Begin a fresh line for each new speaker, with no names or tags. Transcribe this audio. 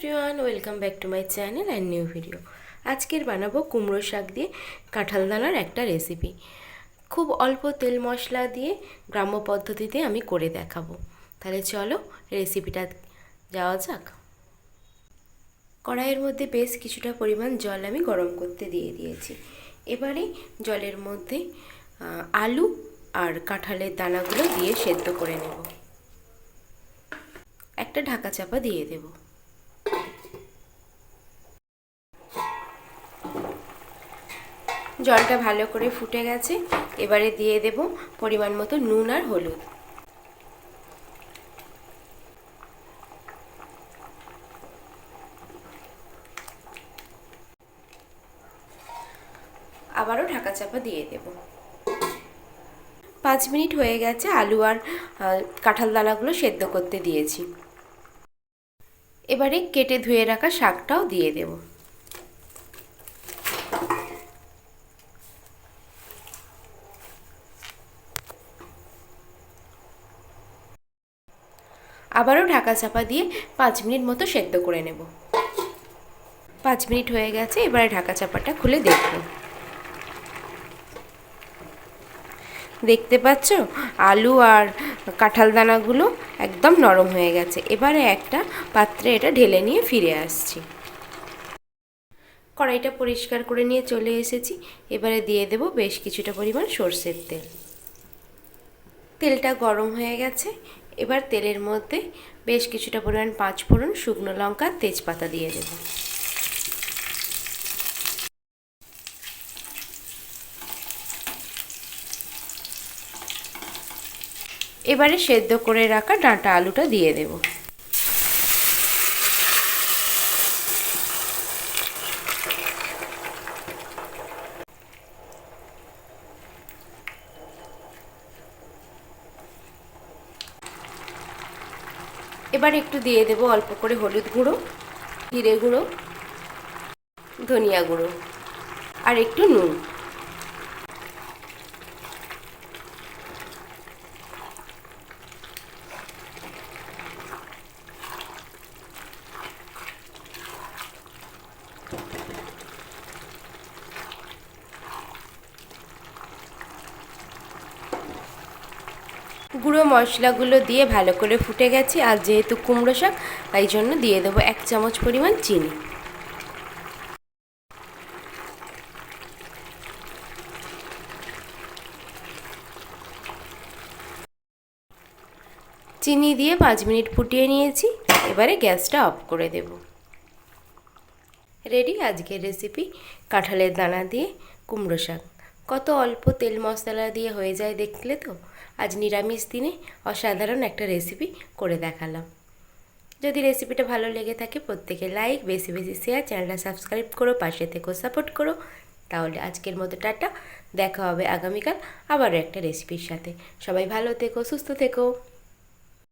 Everyone, welcome back to my channel and new video. আজকের বানাবো কুমড়ো শাক দিয়ে কাঁঠাল দানার একটা রেসিপি। খুব অল্প তেল মশলা দিয়ে গ্রাম্য পদ্ধতিতে আমি করে দেখাবো। তাহলে চলো রেসিপিটা যাওয়া যাক। কড়াইয়ের মধ্যে বেশ কিছুটা পরিমাণ জল আমি গরম করতে দিয়ে দিয়েছি। এবারে জলের মধ্যে আলু আর কাঁঠালের দানাগুলো দিয়ে সেদ্ধ করে নেব। একটা ঢাকা চাপা দিয়ে দেব। জলটা ভালো করে ফুটে গেছে। এবারে দিয়ে দেব পরিমাণ মতো নুন আর হলুদ। আবারও ঢাকা চাপা দিয়ে দেব। 5 মিনিট হয়ে গেছে। আলু আর কাঁঠাল দানাগুলো সেদ্ধ করতে দিয়েছি। এবারে কেটে ধুয়ে রাখা শাকটাও দিয়ে দেব। আবারও ঢাকা চাপা দিয়ে 5 মিনিট মতো সেদ্ধ করে নেব। 5 মিনিট হয়ে গেছে। এবারে ঢাকা চাপাটা খুলে দেখব। দেখতে পাচ্ছ আলু আর কাঁঠাল দানাগুলো একদম নরম হয়ে গেছে। এবারে একটা পাত্রে এটা ঢেলে নিয়ে ফিরে আসছি। কড়াইটা পরিষ্কার করে নিয়ে চলে এসেছি। এবারে দিয়ে দেব বেশ কিছুটা পরিমাণ সর্ষের তেল। তেলটা গরম হয়ে গেছে। এবার তেলের মধ্যে বেশ কিছুটা পরিমাণ 5 ফোড়ন, শুকনো লঙ্কা, তেজপাতা দিয়ে দেব। এবারে সেদ্ধ করে রাখা ডাঁটা আলুটা দিয়ে দেব। এবার একটু দিয়ে দেব অল্প করে হলুদ গুঁড়ো, জিরে গুঁড়ো, ধনিয়া গুঁড়ো আর একটু নুন। গুঁড়ো মশলাগুলো দিয়ে ভালো করে ফুটে গেছে। আর যেহেতু কুমড়ো শাক, তাই জন্য দিয়ে দেবো 1 চামচ পরিমাণ চিনি। চিনি দিয়ে 5 মিনিট ফুটিয়ে নিয়েছি। এবারে গ্যাসটা অফ করে দেব। রেডি আজকের রেসিপি কাঁঠালের দানা দিয়ে কুমড়ো শাক। কত অল্প তেল মশলা দিয়ে হয়ে যায় দেখলে তো। আজ নিরামিষ দিনে অসাধারণ একটা রেসিপি করে দেখালাম। যদি রেসিপিটা ভালো লেগে থাকে প্রত্যেকে লাইক, বেশি বেশি শেয়ার, চ্যানেলটা সাবস্ক্রাইব করো, পাশে থেকো সাপোর্ট করো। তাহলে আজকের মতো টাটা। দেখা হবে আগামীকাল আবারও একটা রেসিপির সাথে। সবাই ভালো থেকো, সুস্থ থেকো।